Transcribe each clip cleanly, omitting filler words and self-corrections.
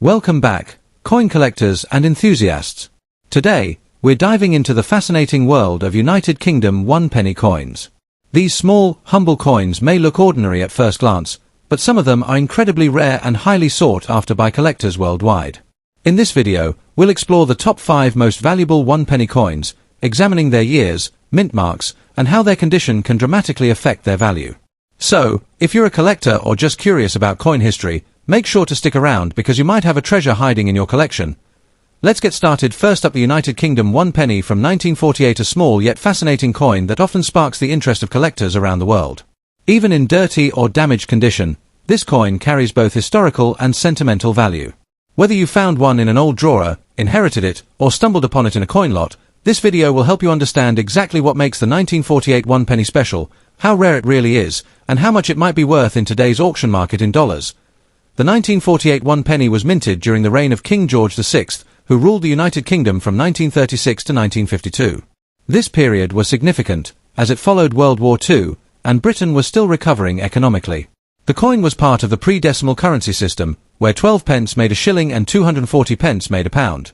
Welcome back, coin collectors and enthusiasts. Today, we're diving into the fascinating world of United Kingdom 1-penny coins. These small, humble coins may look ordinary at first glance, but some of them are incredibly rare and highly sought after by collectors worldwide. In this video, we'll explore the top 5 most valuable 1-penny coins, examining their years, mint marks, and how their condition can dramatically affect their value. So, if you're a collector or just curious about coin history, make sure to stick around because you might have a treasure hiding in your collection. Let's get started. First up, the United Kingdom 1-penny from 1948, a small yet fascinating coin that often sparks the interest of collectors around the world. Even in dirty or damaged condition, this coin carries both historical and sentimental value. Whether you found one in an old drawer, inherited it, or stumbled upon it in a coin lot, this video will help you understand exactly what makes the 1948 1-penny special, how rare it really is, and how much it might be worth in today's auction market in dollars. The 1948 1-penny was minted during the reign of King George VI, who ruled the United Kingdom from 1936 to 1952. This period was significant, as it followed World War II, and Britain was still recovering economically. The coin was part of the pre-decimal currency system, where 12 pence made a shilling and 240 pence made a pound.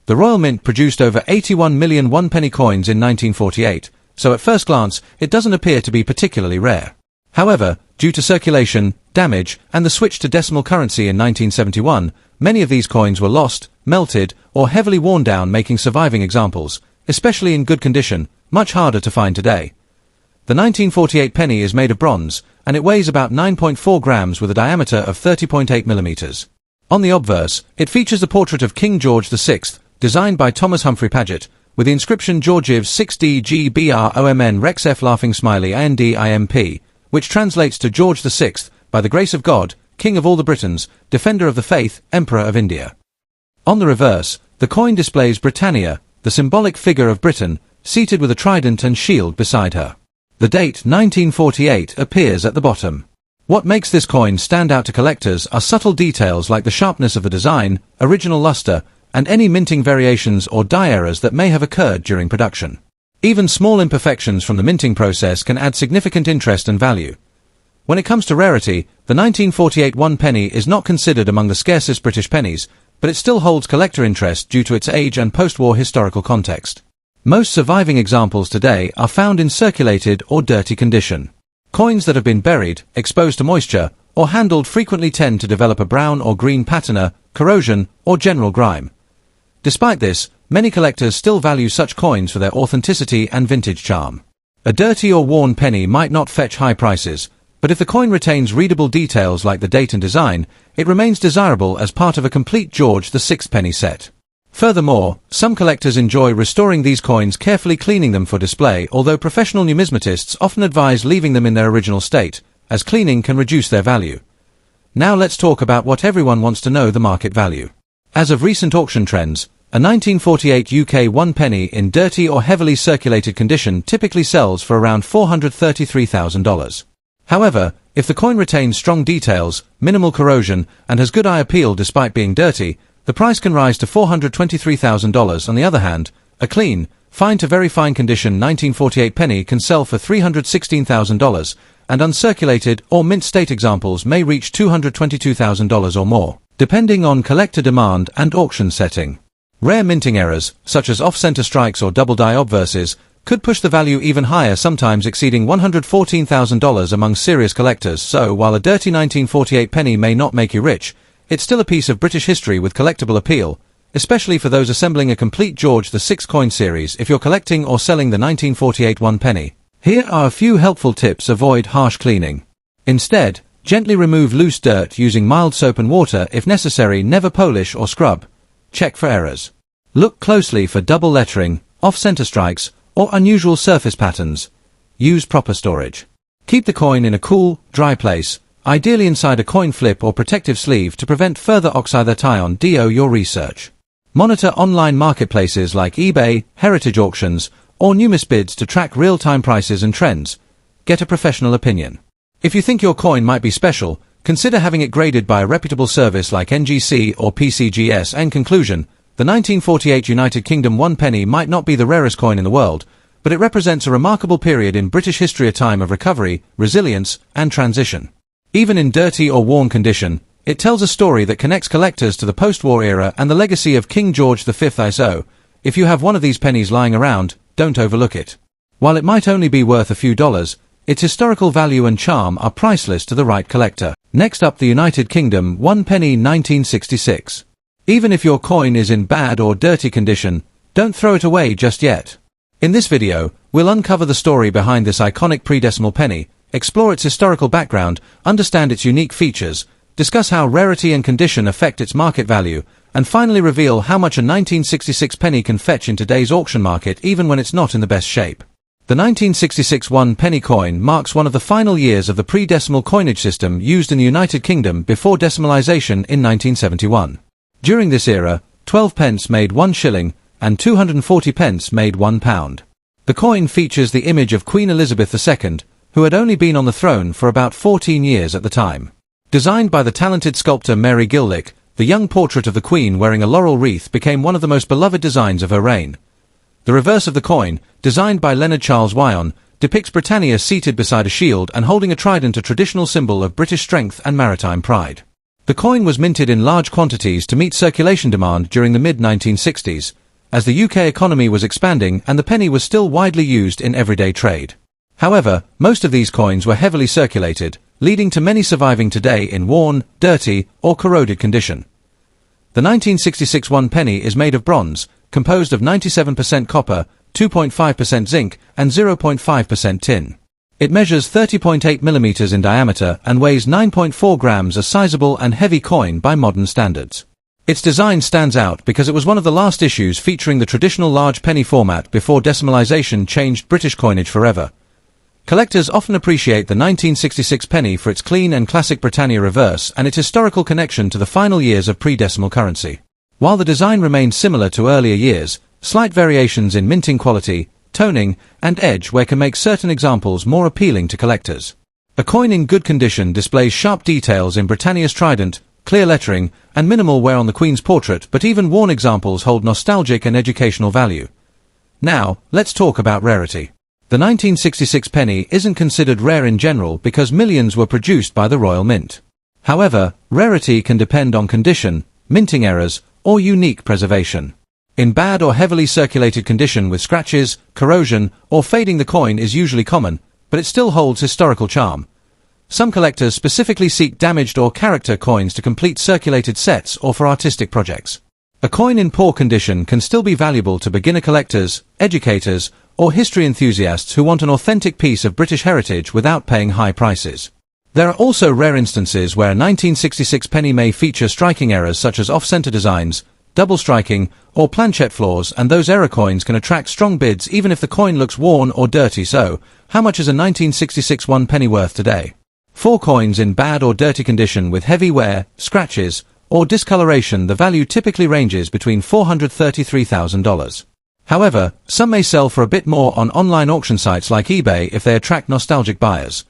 The Royal Mint produced over 81 million 1-penny coins in 1948, so at first glance, it doesn't appear to be particularly rare. However, due to circulation, damage, and the switch to decimal currency in 1971, many of these coins were lost, melted, or heavily worn down, making surviving examples, especially in good condition, much harder to find today. The 1948 penny is made of bronze, and it weighs about 9.4 grams with a diameter of 30.8 millimeters. On the obverse, it features a portrait of King George VI, designed by Thomas Humphrey Paget, with the inscription Georgiv 6DGBROMN Rex F laughing smiley ANDIMP, which translates to George VI, by the grace of God, King of all the Britons, Defender of the Faith, Emperor of India. On the reverse, the coin displays Britannia, the symbolic figure of Britain, seated with a trident and shield beside her. The date 1948 appears at the bottom. What makes this coin stand out to collectors are subtle details like the sharpness of the design, original luster, and any minting variations or die errors that may have occurred during production. Even small imperfections from the minting process can add significant interest and value. When it comes to rarity, the 1948 1-penny is not considered among the scarcest British pennies, but it still holds collector interest due to its age and post-war historical context. Most surviving examples today are found in circulated or dirty condition. Coins that have been buried, exposed to moisture, or handled frequently tend to develop a brown or green patina, corrosion, or general grime. Despite this, many collectors still value such coins for their authenticity and vintage charm. A dirty or worn penny might not fetch high prices, but if the coin retains readable details like the date and design, it remains desirable as part of a complete George VI penny set. Furthermore, some collectors enjoy restoring these coins, carefully cleaning them for display, although professional numismatists often advise leaving them in their original state, as cleaning can reduce their value. Now let's talk about what everyone wants to know: the market value. As of recent auction trends, a 1948 UK 1-penny in dirty or heavily circulated condition typically sells for around $433,000. However, if the coin retains strong details, minimal corrosion, and has good eye appeal despite being dirty, the price can rise to $423,000. On the other hand, a clean, fine to very fine condition 1948 penny can sell for $316,000, and uncirculated or mint state examples may reach $222,000 or more, depending on collector demand and auction setting. Rare minting errors, such as off-center strikes or double die obverses, could push the value even higher, sometimes exceeding $114,000 among serious collectors. So, while a dirty 1948 penny may not make you rich, it's still a piece of British history with collectible appeal, especially for those assembling a complete George VI coin series. If you're collecting or selling the 1948 1-penny, here are a few helpful tips. Avoid harsh cleaning. Instead, gently remove loose dirt using mild soap and water if necessary. Never polish or scrub. Check for errors. Look closely for double lettering, off-center strikes, or unusual surface patterns. Use proper storage. Keep the coin in a cool, dry place, ideally inside a coin flip or protective sleeve to prevent further oxidation. Do your research. Monitor online marketplaces like eBay, heritage auctions, or numisbids to track real-time prices and trends. Get a professional opinion. If you think your coin might be special, consider having it graded by a reputable service like NGC or PCGS. In conclusion, the 1948 United Kingdom 1-penny might not be the rarest coin in the world, but it represents a remarkable period in British history, a time of recovery, resilience, and transition. Even in dirty or worn condition, It tells a story that connects collectors to the post-war era and the legacy of King George V. So, if you have one of these pennies lying around, don't overlook it. While it might only be worth a few dollars, its historical value and charm are priceless to the right collector. Next up, the United Kingdom 1 penny 1966. Even if your coin is in bad or dirty condition, don't throw it away just yet. In this video, we'll uncover the story behind this iconic pre-decimal penny, explore its historical background, understand its unique features, discuss how rarity and condition affect its market value, and finally reveal how much a 1966 penny can fetch in today's auction market even when it's not in the best shape. The 1966 1 penny coin marks one of the final years of the pre-decimal coinage system used in the United Kingdom before decimalisation in 1971. During this era, 12 pence made 1 shilling, and 240 pence made 1 pound. The coin features the image of Queen Elizabeth II, who had only been on the throne for about 14 years at the time. Designed by the talented sculptor Mary Gillick, the young portrait of the Queen wearing a laurel wreath became one of the most beloved designs of her reign. The reverse of the coin, designed by Leonard Charles Wyon, depicts Britannia seated beside a shield and holding a trident, a traditional symbol of British strength and maritime pride. The coin was minted in large quantities to meet circulation demand during the mid-1960s, as the UK economy was expanding and the penny was still widely used in everyday trade. However, most of these coins were heavily circulated, leading to many surviving today in worn, dirty, or corroded condition. The 1966 1 penny is made of bronze, composed of 97% copper, 2.5% zinc, and 0.5% tin. It measures 30.8 mm in diameter and weighs 9.4 grams, a sizable and heavy coin by modern standards. Its design stands out because it was one of the last issues featuring the traditional large penny format before decimalisation changed British coinage forever. Collectors often appreciate the 1966 penny for its clean and classic Britannia reverse and its historical connection to the final years of pre-decimal currency. While the design remains similar to earlier years, slight variations in minting quality, toning, and edge wear can make certain examples more appealing to collectors. A coin in good condition displays sharp details in Britannia's trident, clear lettering, and minimal wear on the Queen's portrait, but even worn examples hold nostalgic and educational value. Now, let's talk about rarity. The 1966 penny isn't considered rare in general because millions were produced by the Royal Mint. However, rarity can depend on condition, minting errors, or unique preservation. In bad or heavily circulated condition with scratches, corrosion, or fading, the coin is usually common, but it still holds historical charm. Some collectors specifically seek damaged or character coins to complete circulated sets or for artistic projects. A coin in poor condition can still be valuable to beginner collectors, educators, or history enthusiasts who want an authentic piece of British heritage without paying high prices. There are also rare instances where a 1966 penny may feature striking errors such as off-center designs, double striking, or planchette flaws, and those error coins can attract strong bids even if the coin looks worn or dirty. So, how much is a 1966 1 penny worth today? For coins in bad or dirty condition with heavy wear, scratches, or discoloration, the value typically ranges between $433,000. However, some may sell for a bit more on online auction sites like eBay if they attract nostalgic buyers.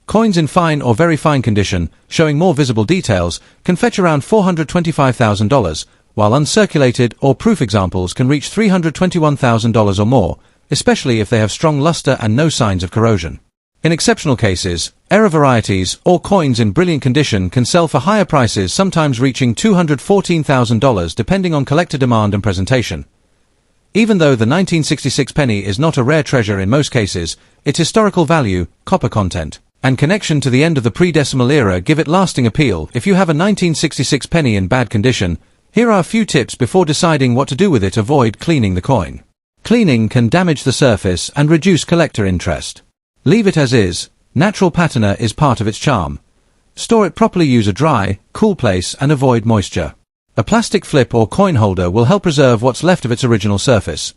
Coins in fine or very fine condition, showing more visible details, can fetch around $425,000, while uncirculated or proof examples can reach $321,000 or more, especially if they have strong luster and no signs of corrosion. In exceptional cases, error varieties or coins in brilliant condition can sell for higher prices, sometimes reaching $214,000 depending on collector demand and presentation. Even though the 1966 penny is not a rare treasure in most cases, its historical value, copper content, and connection to the end of the pre-decimal era give it lasting appeal. If you have a 1966 penny in bad condition, here are a few tips before deciding what to do with it. Avoid cleaning the coin. Cleaning can damage the surface and reduce collector interest. Leave it as is. Natural patina is part of its charm. Store it properly. Use a dry, cool place and avoid moisture. A plastic flip or coin holder will help preserve what's left of its original surface.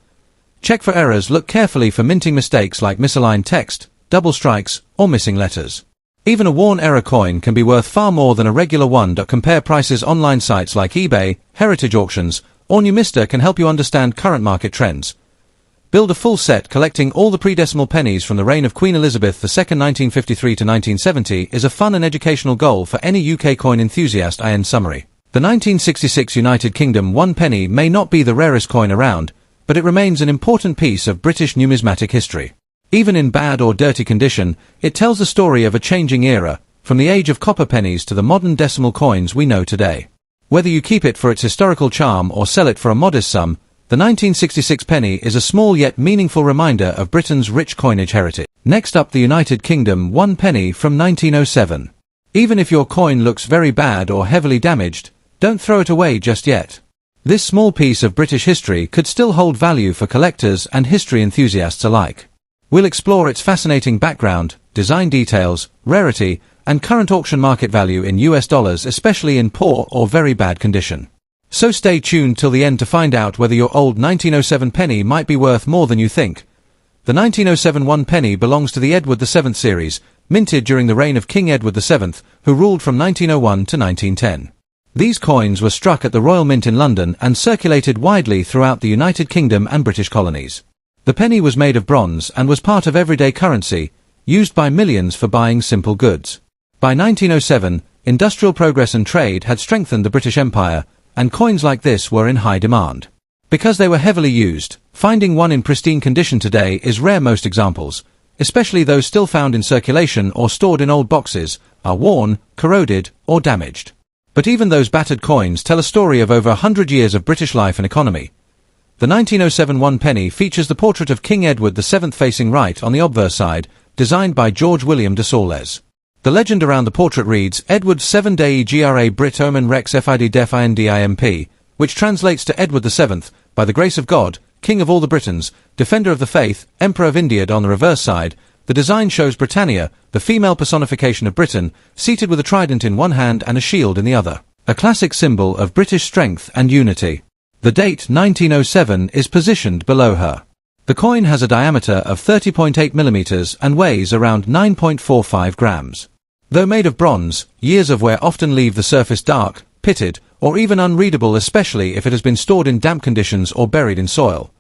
Check for errors. Look carefully for minting mistakes like misaligned text, double strikes, or missing letters. Even a worn error coin can be worth far more than a regular one. Compare prices. Online sites like eBay, heritage auctions, or Numista can help you understand current market trends. Build a full set. Collecting all the pre-decimal pennies from the reign of Queen Elizabeth II 1953 to 1970 is a fun and educational goal for any UK coin enthusiast. In summary, the 1966 United Kingdom 1 penny may not be the rarest coin around, but it remains an important piece of British numismatic history. Even in bad or dirty condition, it tells the story of a changing era, from the age of copper pennies to the modern decimal coins we know today. Whether you keep it for its historical charm or sell it for a modest sum, the 1966 penny is a small yet meaningful reminder of Britain's rich coinage heritage. Next up, the United Kingdom 1 penny from 1907. Even if your coin looks very bad or heavily damaged, don't throw it away just yet. This small piece of British history could still hold value for collectors and history enthusiasts alike. We'll explore its fascinating background, design details, rarity, and current auction market value in US dollars, especially in poor or very bad condition. So stay tuned till the end to find out whether your old 1907 penny might be worth more than you think. The 1907 1 penny belongs to the Edward VII series, minted during the reign of King Edward VII, who ruled from 1901 to 1910. These coins were struck at the Royal Mint in London and circulated widely throughout the United Kingdom and British colonies. The penny was made of bronze and was part of everyday currency, used by millions for buying simple goods. By 1907, industrial progress and trade had strengthened the British Empire, and coins like this were in high demand. Because they were heavily used, finding one in pristine condition today is rare. Most examples, especially those still found in circulation or stored in old boxes, are worn, corroded, or damaged. But even those battered coins tell a story of over 100 years of British life and economy. The 1907 1 penny features the portrait of King Edward VII facing right on the obverse side, designed by George William de Saules. The legend around the portrait reads, Edward 7 Dei Gra Brit Omen Rex Fid Def Indimp, which translates to Edward VII, by the grace of God, King of all the Britons, Defender of the Faith, Emperor of India. On the reverse side, the design shows Britannia, the female personification of Britain, seated with a trident in one hand and a shield in the other, a classic symbol of British strength and unity. The date 1907 is positioned below her. The coin has a diameter of 30.8 millimeters and weighs around 9.45 grams. Though made of bronze, years of wear often leave the surface dark, pitted, or even unreadable, especially if it has been stored in damp conditions or buried in soil.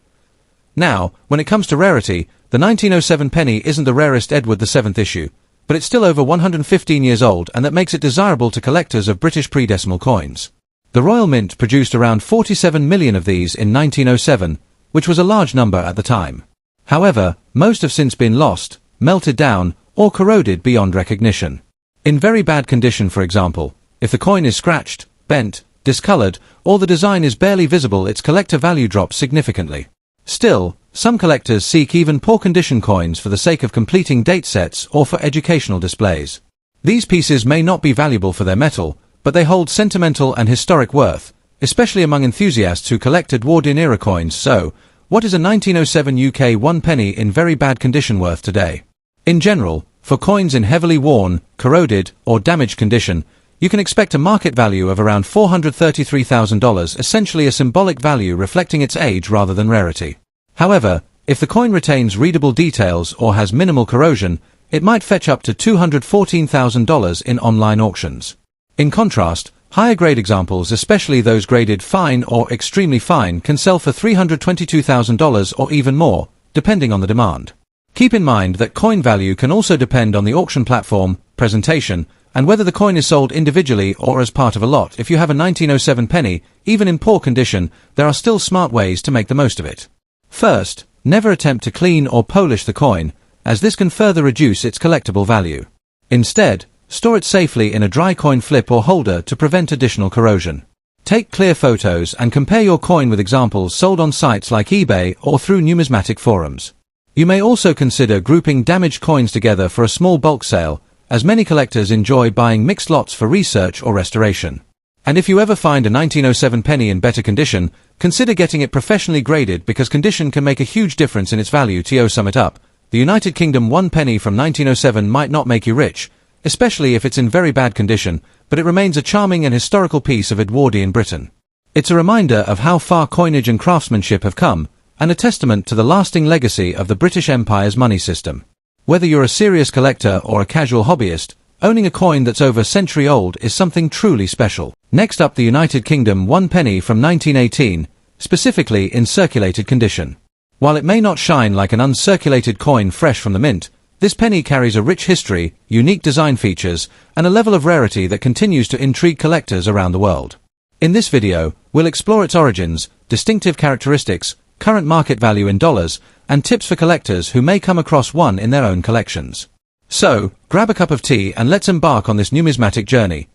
Now, when it comes to rarity, the 1907 penny isn't the rarest Edward VII issue, but it's still over 115 years old, and that makes it desirable to collectors of British pre-decimal coins. The Royal Mint produced around 47 million of these in 1907, which was a large number at the time. However, most have since been lost, melted down, or corroded beyond recognition. In very bad condition, for example, if the coin is scratched, bent, discolored, or the design is barely visible, its collector value drops significantly. Still, some collectors seek even poor condition coins for the sake of completing date sets or for educational displays. These pieces may not be valuable for their metal, but they hold sentimental and historic worth, especially among enthusiasts who collect Edwardian-era coins. So, what is a 1907 UK 1 penny in very bad condition worth today? In general, for coins in heavily worn, corroded, or damaged condition, you can expect a market value of around $433,000, essentially a symbolic value reflecting its age rather than rarity. However, if the coin retains readable details or has minimal corrosion, it might fetch up to $214,000 in online auctions. In contrast, higher-grade examples, especially those graded fine or extremely fine, can sell for $322,000 or even more, depending on the demand. Keep in mind that coin value can also depend on the auction platform, presentation, and whether the coin is sold individually or as part of a lot. If you have a 1907 penny, even in poor condition, there are still smart ways to make the most of it. First, never attempt to clean or polish the coin, as this can further reduce its collectible value. Instead, store it safely in a dry coin flip or holder to prevent additional corrosion. Take clear photos and compare your coin with examples sold on sites like eBay or through numismatic forums. You may also consider grouping damaged coins together for a small bulk sale, as many collectors enjoy buying mixed lots for research or restoration. And if you ever find a 1907 penny in better condition, consider getting it professionally graded, because condition can make a huge difference in its value. To sum it up, the United Kingdom 1 penny from 1907 might not make you rich, especially if it's in very bad condition, but it remains a charming and historical piece of Edwardian Britain. It's a reminder of how far coinage and craftsmanship have come, and a testament to the lasting legacy of the British Empire's money system. Whether you're a serious collector or a casual hobbyist, owning a coin that's over a century old is something truly special. Next up, the United Kingdom 1 penny from 1918, specifically in circulated condition. While it may not shine like an uncirculated coin fresh from the mint, this penny carries a rich history, unique design features, and a level of rarity that continues to intrigue collectors around the world. In this video, we'll explore its origins, distinctive characteristics, current market value in dollars, and tips for collectors who may come across one in their own collections. So, grab a cup of tea and let's embark on this numismatic journey.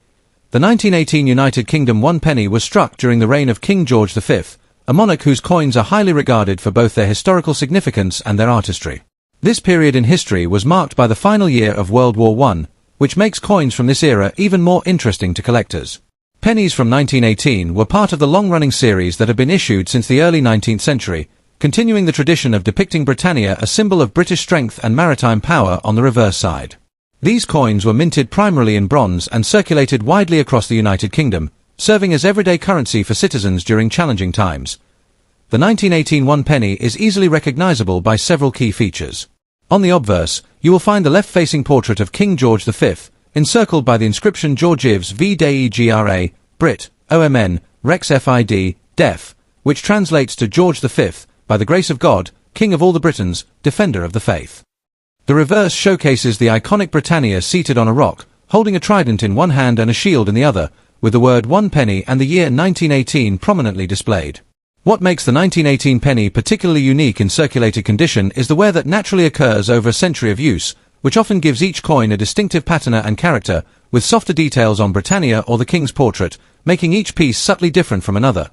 The 1918 United Kingdom 1 penny was struck during the reign of King George V, a monarch whose coins are highly regarded for both their historical significance and their artistry. This period in history was marked by the final year of World War I, which makes coins from this era even more interesting to collectors. Pennies from 1918 were part of the long-running series that have been issued since the early 19th century, continuing the tradition of depicting Britannia, a symbol of British strength and maritime power, on the reverse side. These coins were minted primarily in bronze and circulated widely across the United Kingdom, serving as everyday currency for citizens during challenging times. The 1918 1 penny is easily recognizable by several key features. On the obverse, you will find the left-facing portrait of King George V, encircled by the inscription Georgievs V Dei Gra, Brit, OMN, Rex Fid, Def, which translates to George V, by the grace of God, King of all the Britons, Defender of the Faith. The reverse showcases the iconic Britannia seated on a rock, holding a trident in one hand and a shield in the other, with the word 1 penny and the year 1918 prominently displayed. What makes the 1918 penny particularly unique in circulated condition is the wear that naturally occurs over a century of use, which often gives each coin a distinctive patina and character, with softer details on Britannia or the King's portrait, making each piece subtly different from another.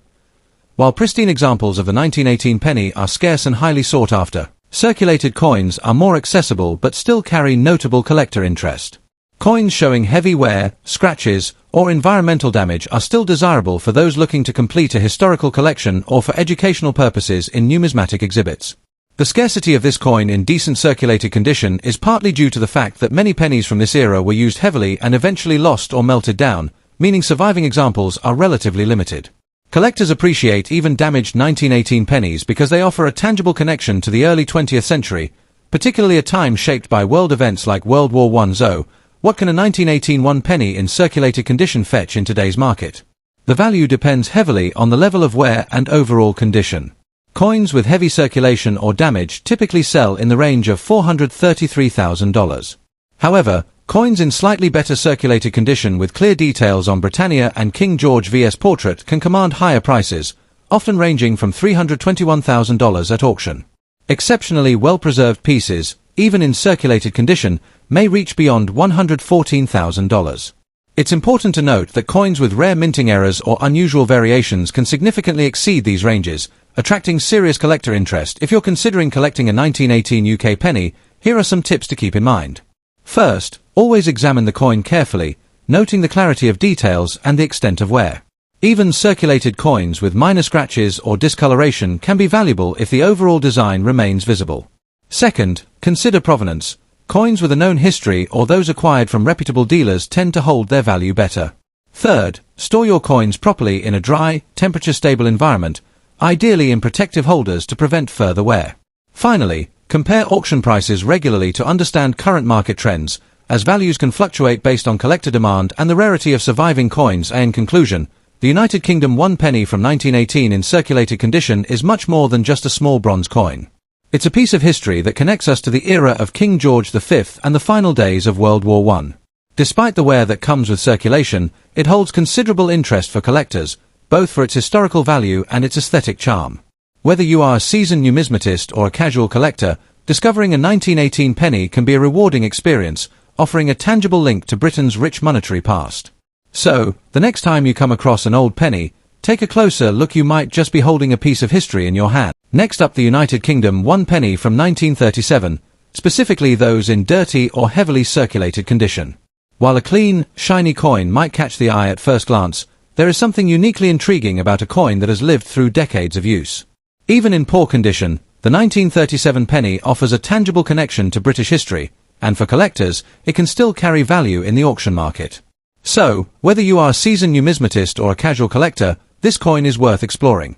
While pristine examples of the 1918 penny are scarce and highly sought after, circulated coins are more accessible but still carry notable collector interest. Coins showing heavy wear, scratches, or environmental damage are still desirable for those looking to complete a historical collection or for educational purposes in numismatic exhibits. The scarcity of this coin in decent circulated condition is partly due to the fact that many pennies from this era were used heavily and eventually lost or melted down, meaning surviving examples are relatively limited. Collectors appreciate even damaged 1918 pennies because they offer a tangible connection to the early 20th century, particularly a time shaped by world events like World War I. So, what can a 1918 1 penny in circulated condition fetch in today's market? The value depends heavily on the level of wear and overall condition. Coins with heavy circulation or damage typically sell in the range of $433,000. However, coins in slightly better circulated condition with clear details on Britannia and King George V's portrait can command higher prices, often ranging from $321,000 at auction. Exceptionally well-preserved pieces, even in circulated condition, may reach beyond $114,000. It's important to note that coins with rare minting errors or unusual variations can significantly exceed these ranges, attracting serious collector interest. If you're considering collecting a 1918 UK penny, here are some tips to keep in mind. First, always examine the coin carefully, noting the clarity of details and the extent of wear. Even circulated coins with minor scratches or discoloration can be valuable if the overall design remains visible. Second, consider provenance. Coins with a known history or those acquired from reputable dealers tend to hold their value better. Third, store your coins properly in a dry, temperature-stable environment, ideally in protective holders to prevent further wear. Finally, compare auction prices regularly to understand current market trends, as values can fluctuate based on collector demand and the rarity of surviving coins. In conclusion, the United Kingdom 1 penny from 1918 in circulated condition is much more than just a small bronze coin. It's a piece of history that connects us to the era of King George V and the final days of World War I. Despite the wear that comes with circulation, it holds considerable interest for collectors, both for its historical value and its aesthetic charm. Whether you are a seasoned numismatist or a casual collector, discovering a 1918 penny can be a rewarding experience, offering a tangible link to Britain's rich monetary past. So, the next time you come across an old penny, take a closer look. You might just be holding a piece of history in your hand. Next up, the United Kingdom 1 penny from 1937, specifically those in dirty or heavily circulated condition. While a clean, shiny coin might catch the eye at first glance, there is something uniquely intriguing about a coin that has lived through decades of use. Even in poor condition, the 1937 penny offers a tangible connection to British history, and for collectors, it can still carry value in the auction market. So, whether you are a seasoned numismatist or a casual collector, this coin is worth exploring.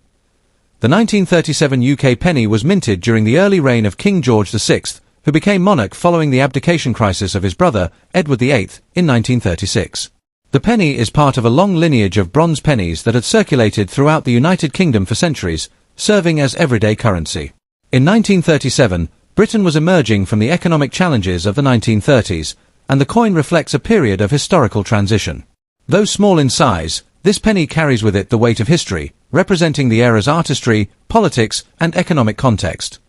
The 1937 UK penny was minted during the early reign of King George VI, who became monarch following the abdication crisis of his brother, Edward VIII, in 1936. The penny is part of a long lineage of bronze pennies that had circulated throughout the United Kingdom for centuries, serving as everyday currency. In 1937, Britain was emerging from the economic challenges of the 1930s, and the coin reflects a period of historical transition. Though small in size, this penny carries with it the weight of history, representing the era's artistry, politics, and economic context.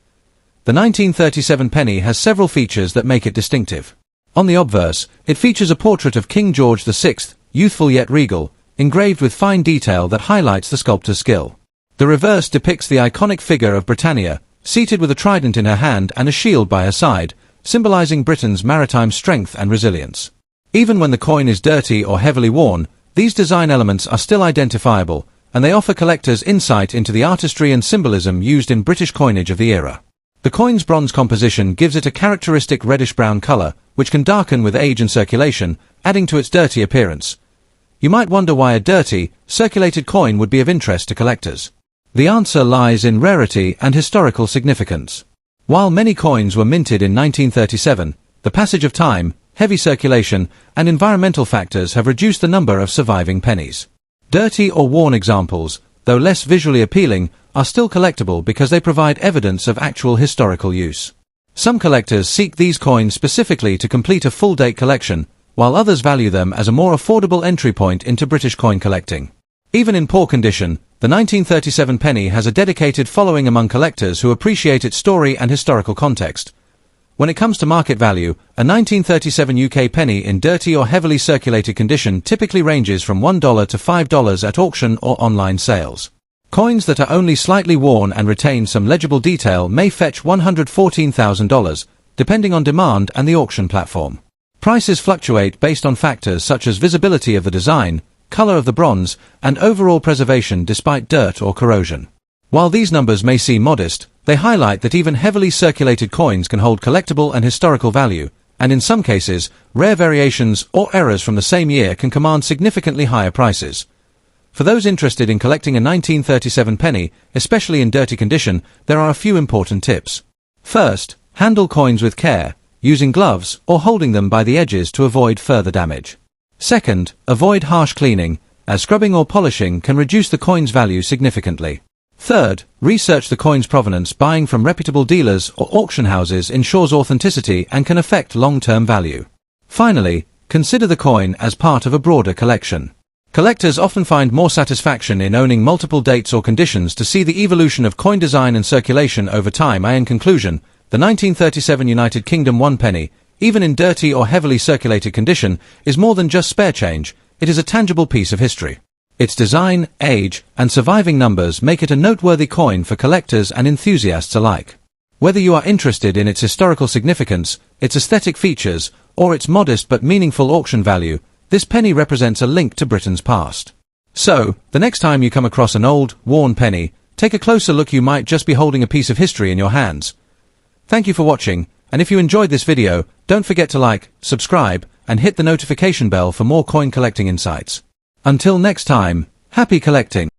The 1937 penny has several features that make it distinctive. On the obverse, it features a portrait of King George VI, youthful yet regal, engraved with fine detail that highlights the sculptor's skill. The reverse depicts the iconic figure of Britannia, seated with a trident in her hand and a shield by her side, symbolizing Britain's maritime strength and resilience. Even when the coin is dirty or heavily worn, these design elements are still identifiable, and they offer collectors insight into the artistry and symbolism used in British coinage of the era. The coin's bronze composition gives it a characteristic reddish-brown color, which can darken with age and circulation, adding to its dirty appearance. You might wonder why a dirty, circulated coin would be of interest to collectors. The answer lies in rarity and historical significance. While many coins were minted in 1937, the passage of time, heavy circulation, and environmental factors have reduced the number of surviving pennies. Dirty or worn examples, though less visually appealing, are still collectible because they provide evidence of actual historical use. Some collectors seek these coins specifically to complete a full-date collection, while others value them as a more affordable entry point into British coin collecting. Even in poor condition, the 1937 penny has a dedicated following among collectors who appreciate its story and historical context. When it comes to market value, a 1937 UK penny in dirty or heavily circulated condition typically ranges from $1 to $5 at auction or online sales. Coins that are only slightly worn and retain some legible detail may fetch $114,000, depending on demand and the auction platform. Prices fluctuate based on factors such as visibility of the design, color of the bronze, and overall preservation despite dirt or corrosion. While these numbers may seem modest, they highlight that even heavily circulated coins can hold collectible and historical value, and in some cases, rare variations or errors from the same year can command significantly higher prices. For those interested in collecting a 1937 penny, especially in dirty condition, there are a few important tips. First, handle coins with care, using gloves or holding them by the edges to avoid further damage. Second, avoid harsh cleaning, as scrubbing or polishing can reduce the coin's value significantly. Third, research the coin's provenance. Buying from reputable dealers or auction houses ensures authenticity and can affect long-term value. Finally, consider the coin as part of a broader collection. Collectors often find more satisfaction in owning multiple dates or conditions to see the evolution of coin design and circulation over time. In conclusion, the 1937 United Kingdom 1 penny, even in dirty or heavily circulated condition, is more than just spare change. It is a tangible piece of history. Its design, age, and surviving numbers make it a noteworthy coin for collectors and enthusiasts alike. Whether you are interested in its historical significance, its aesthetic features, or its modest but meaningful auction value, this penny represents a link to Britain's past. So, the next time you come across an old, worn penny, take a closer look. You might just be holding a piece of history in your hands. Thank you for watching, and if you enjoyed this video, don't forget to like, subscribe, and hit the notification bell for more coin collecting insights. Until next time, happy collecting!